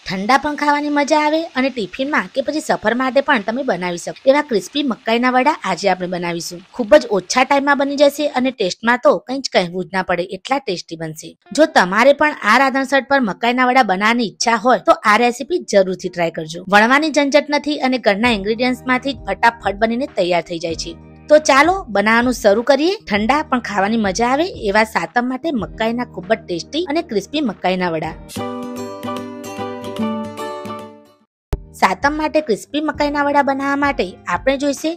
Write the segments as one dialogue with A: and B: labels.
A: ठंडा पण खावानी मजा आवे अने टिफिन में के पछी सफर माटे पण तमे बनावी शको एवा क्रिस्पी मकाईना वड़ा आज आपणे बनावीशुं। खूब ज ओछा टाइम में बनी जशे अने टेस्ट में तो कंई ज कहेवुं ज ना पड़े एटला टेस्टी बनशे। जो तमारे पण आ रांधणसर पर मकाईना वड़ा बनावવાની ઈચ્છा होय तो आ रेसिपी जरूरथी ट्राय करजो। वणवानी झंझट नथी अने घરના ઇન્ગ્રેડિયન્ટ્સ માંથી फटाफट बनीने तैयार थई जाय छे। तो चालो बनावવાનું શરૂ કરીએ। ठंडा पण खावानी मजा आवे एवा सातम माटे मकाईना खूब ज टेस्टी अने क्रिस्पी मकाईना वड़ा। सातम माटे क्रिस्पी मकाईना वड़ा बनाववा माटे आपणे जोईशे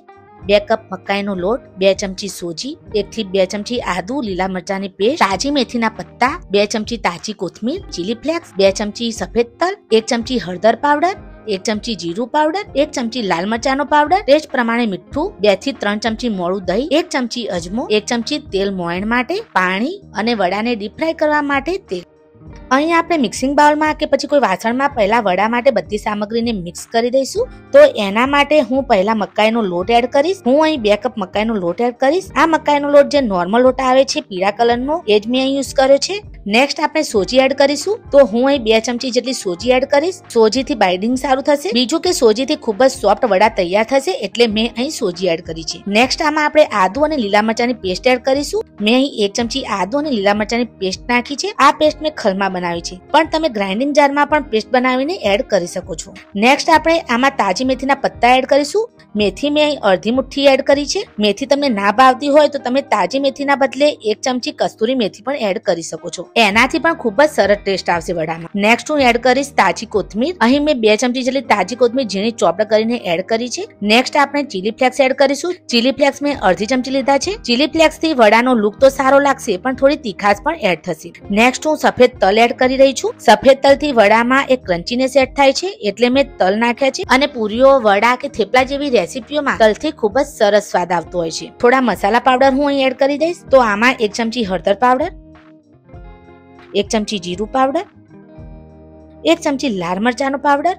A: 2 कप मकाईनो लोट, 2 चमची सोजी, 1 થી 2 चमची आदू, लीला मरचानी पेस्ट, ताजी मेथीना पत्ता, 2 चमची ताजी कोथमीर, चिली फ्लेक्स, 2 चमची सफेद तल, 1 चमची हळदर पाउडर, 1 चमची जीरु पाउडर, 1 चमची लाल मरचानो पाउडर, टेस्ट प्रमाणे मीठું, 2 થી 3 चमची मोळું दही, 1 चमची अजमो, 1 चमची तेल मोयण माटे, पाणी અને વડાને ડીપ ફ્રાય કરવા માટે તેલ। અહીં આપણે મિક્સિંગ બાઉલમાં કે પછી કોઈ વાસણમાં પહેલા વડા માટે બધી સામગ્રીને મિક્સ કરી દઈશું। તો એના માટે હું પહેલા મકાઈનો લોટ એડ કરીશ। હું અહીં 2 કપ મકાઈનો લોટ એડ કરીશ। આ મકાઈનો લોટ જે નોર્મલ લોટ આવે છે પીળા કલરનો એ જ મેં અહીં યુઝ કર્યો છે। નેક્સ્ટ આપણે સોજી એડ કરીશું। તો હું અહીં 2 ચમચી જેટલી સોજી એડ કરીશ। સોજીથી બાઇન્ડિંગ સારું થશે। બીજું કે સોજીથી ખૂબ જ સોફ્ટ વડા તૈયાર થશે એટલે મેં અહીં સોજી એડ કરી છે। નેક્સ્ટ આમાં આપણે આદુ અને લીલા મરચાની પેસ્ટ એડ કરીશું। મેં અહીં 1 ચમચી આદુ અને લીલા મરચાની પેસ્ટ નાખી છે। આ પેસ્ટ મેં ખલમાં બનાવી છે પણ તમે ગ્રાઇન્ડિંગ જારમાં પણ પેસ્ટ બનાવીને એડ કરી શકો છો। નેક્સ્ટ આપણે આમાં તાજી મેથીના પત્તા એડ કરીશું। મેથી મેં અહીં અડધી મુઠ્ઠી એડ કરી છે। મેથી તમને ના ભાવતી હોય તો તમે તાજી મેથીના બદલે 1 ચમચી કસ્તુરી મેથી પણ એડ કરી શકો છો। એનાથી પણ ખૂબ જ સરસ ટેસ્ટ આવશે વડામાં। નેક્સ્ટ હું એડ કરીશ તાજી કોથમીર। અહીં મેં 2 ચમચી જેટલી તાજી કોથમીર ઝીણી ચોપ્ડ કરીને એડ કરી છે। નેક્સ્ટ આપણે ચીલી ફ્લેક્સ એડ કરીશું। ચીલી ફ્લેક્સ મેં અડધી ચમચી લીધા છે। ચીલી ફ્લેક્સ થી વડાનો લુક તો સારો લાગશે પણ થોડી તીખાશ પણ એડ થશે। નેક્સ્ટ હું સફેદ તલ એડ કરી રહી છું। સફેદ તલથી વડામાં એક ક્રન્ચીનેસ એડ થાય છે એટલે મેં તલ નાખ્યા છે અને પૂરીઓ વડા કે થેપલા જેવી રેસીપીઓમાં તલથી ખૂબ જ સરસ સ્વાદ આવતો હોય છે। થોડા મસાલા પાવડર હું અહીં એડ કરી દઈશ। તો આમાં 1 ચમચી હળદર પાવડર, 1 ચમચી જીરું પાવડર, 1 ચમચી લાલ મરચાનો પાવડર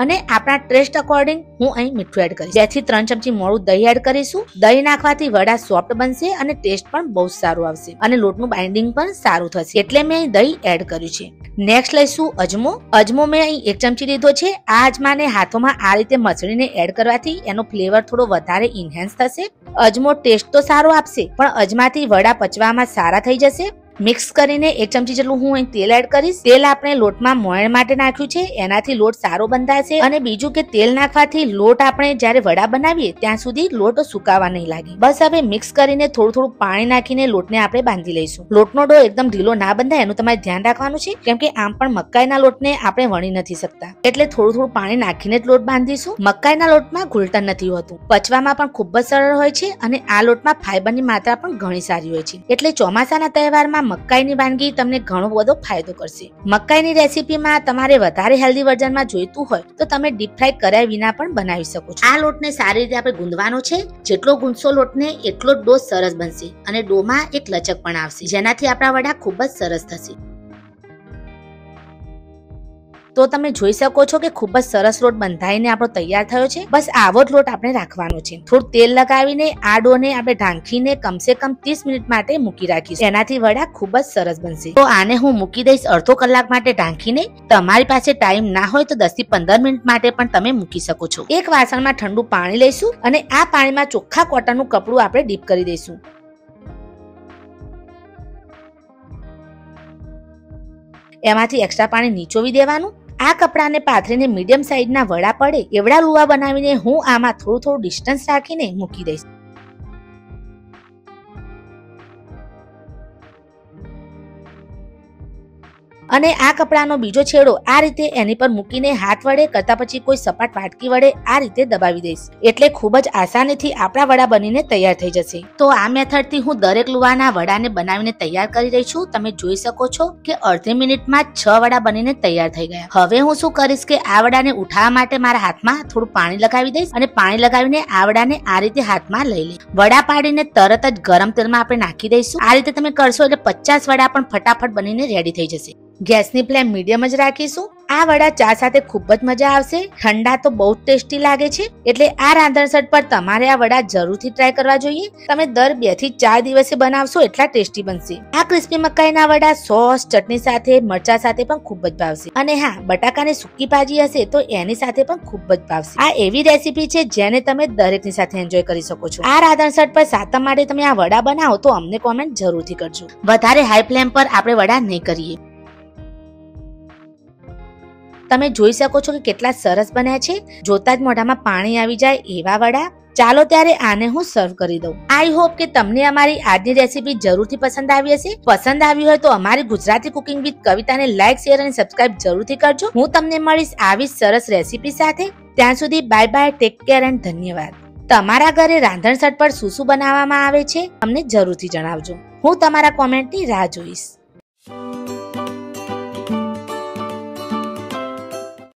A: અને આપણા ટેસ્ટ અકોર્ડિંગ હું અહીં મીઠું એડ કરીશ। 2 થી 3 ચમચી મોળું દહીં એડ કરીશું। દહીં નાખવાથી વડા સોફ્ટ બનશે અને ટેસ્ટ પણ બહુ સારું આવશે અને લોટનું બાઇન્ડિંગ પણ સારું થશે એટલે મેં અહીં દહીં એડ કર્યું છે। નેક્સ્ટ લઈશું અજમો। અજમો મેં અહીં 1 ચમચી લીધો છે। આ અજમાને હાથોમાં આ રીતે મસળીને એડ કરવાથી એનો ફ્લેવર થોડો વધારે ઇન્હેન્સ થશે। અજમો ટેસ્ટ તો સારો આપશે પણ અજમાથી વડા પચવામાં સારા થઈ જશે। મિક્સ કરીને 1 ચમચી જેટલું હું અહીં તેલ એડ કરીશ। તેલ આપણે લોટમાં મોયણ માટે નાખ્યું છે એનાથી લોટ સારો બંધાશે અને બીજું કે તેલ નાખવાથી લોટ આપણે જ્યારે વડા બનાવીએ ત્યાં સુધી લોટ સુકાવા નહીં લાગે। બસ હવે મિક્સ કરીને થોડું પાણી નાખીને લોટને આપણે બાંધી લઈશું। લોટનો ડો એકદમ ઢીલો ના બંધાય એનું તમારે ધ્યાન રાખવાનું છે કેમ કે આમ પણ મકાઈના લોટને આપણે વણી નથી શકતા એટલે થોડું પાણી નાખીને જ લોટ બાંધીશું। મકાઈના લોટમાં ઘૂંટણ નથી હોતું, પચવામાં પણ ખૂબ જ સરળ હોય છે અને આ લોટમાં ફાઈબરની માત્રા પણ ઘણી સારી હોય છે એટલે ચોમાસાના તહેવારમાં મકાઈની વાનગી તમને ઘણો બધો ફાયદો કરશે। મકાઈની રેસીપીમાં તમારે વધારે હેલ્ધી વર્ઝનમાં જોઈતું હોય તો તમે ડીપ ફ્રાય કર્યા વિના પણ બનાવી શકો છો। આ લોટને સારી રીતે આપણે ગૂંદવાનો છે। જેટલો ગૂંદશો લોટને એટલો જ ડો સરસ બનશે અને ડોમાં એક લચક પણ આવશે જેનાથી આપણા વડા ખૂબ જ સરસ થશે। તો તમે જોઈ શકો છો કે ખૂબ જ સરસ લોટ બંધાઈને આપણો તૈયાર થયો છે। બસ આવો જ લોટ આપણે રાખવાનો છે। થોડું તેલ લગાવીને આ ડોને આપણે ઢાંકીને કમસે કમ 30 મિનિટ માટે મૂકી રાખીશું, એનાથી વડા ખૂબ જ સરસ બનશે। તો આને હું મૂકી દઈશ અડધો કલાક માટે ઢાંકીને। તમારી પાસે ટાઈમ ના હોય તો 10 થી 15 મિનિટ માટે પણ તમે મૂકી શકો છો। એક વાસણમાં ઠંડુ પાણી લઈશું અને આ પાણીમાં ચોખ્ખા કોટનનું કપડું આપણે ડીપ કરી દઈશું। એમાંથી એક્સ્ટ્રા પાણી નીચોવી દેવાનું। આ કપડાને પાથરીને મીડિયમ સાઈઝના વડા પડે એવડા લુવા બનાવીને હું આમાં થોડું ડિસ્ટન્સ રાખીને મૂકી દઈશ। અને આ કપડાનો બીજો છેડો આ રીતે એની પર મૂકીને હાથ વડે કરતા પછી કોઈ સપાટ વાટકી વડે આ રીતે દબાવી દઈશ એટલે ખૂબ જ આસાનીથી આપણા વડા બનીને તૈયાર થઈ જશે। તો આ મેથડથી હું દરેક લુવાના વડાને બનાવીને તૈયાર કરી રહી છું। તમે જોઈ શકો છો કે અડધી મિનિટમાં 6 વડા બનીને તૈયાર થઈ ગયા। હવે હું શું કરીશ કે આ વડાને ઉઠાવવા માટે મારા હાથમાં થોડું પાણી લગાવી દઈશ અને પાણી લગાવીને આ વડાને આ રીતે હાથમાં લઈ લઈશ। વડા પાડીને તરત જ ગરમ તેલમાં આપણે નાખી દઈશું। આ રીતે તમે કરશો એટલે 50 વડા પણ ફટાફટ બનીને રેડી થઈ જશે। ગેસની ફ્લેમ મીડિયમ જ રાખીશું. આ વડા ચા સાથે ખૂબ જ મજા આવશે. ઠંડા તો બહુ જ ટેસ્ટી લાગે છે, એટલે આ રાંધણસટ પર તમારે આ વડા જરૂરથી ટ્રાય કરવા જોઈએ. તમે દર 2 થી 4 દિવસે બનાવશો એટલા ટેસ્ટી બનશે. આ ક્રિસ્પી મકાઈના વડા સોસ, ચટણી સાથે, મરચા સાથે પણ ખૂબ જ ભાવશે. અને હા, બટાકાની સૂકી ભાજી હશે તો એની સાથે પણ ખૂબ જ ભાવશે. આ એવી રેસીપી છે જેને તમે દરેકની સાથે એન્જોય કરી શકો છો. આ રાંધણસટ પર સાતમ માટે તમે આ વડા બનાવો તો અમને કોમેન્ટ જરૂરથી કરજો. વધારે હાઈ ફ્લેમ પર આપણે વડા નહીં કરીએ. તમે જોઈ શકો છો કે કેટલા સરસ બન્યા છે. જોતા જ મોઢામાં પાણી આવી જાય એવા વડા. ચાલો ત્યારે આને હું સર્વ કરી દઉં. આઈ હોપ કે તમને અમારી આજની રેસીપી જરૂરથી પસંદ આવી હશે. પસંદ આવી હોય તો અમારી ગુજરાતી કુકિંગ વિથ કવિતાને લાઈક, શેર અને સબસ્ક્રાઇબ જરૂરથી કરજો. હું તમને મળીશ આવી સરસ રેસીપી સાથે. ત્યાં સુધી bye bye, take care and ધન્યવાદ. તમારા ઘરે રાંધણસટ પર શું શું બનાવવામાં આવે છે અમને જરૂરથી જણાવજો. હું તમારા કોમેન્ટની રાહ જોઈશ.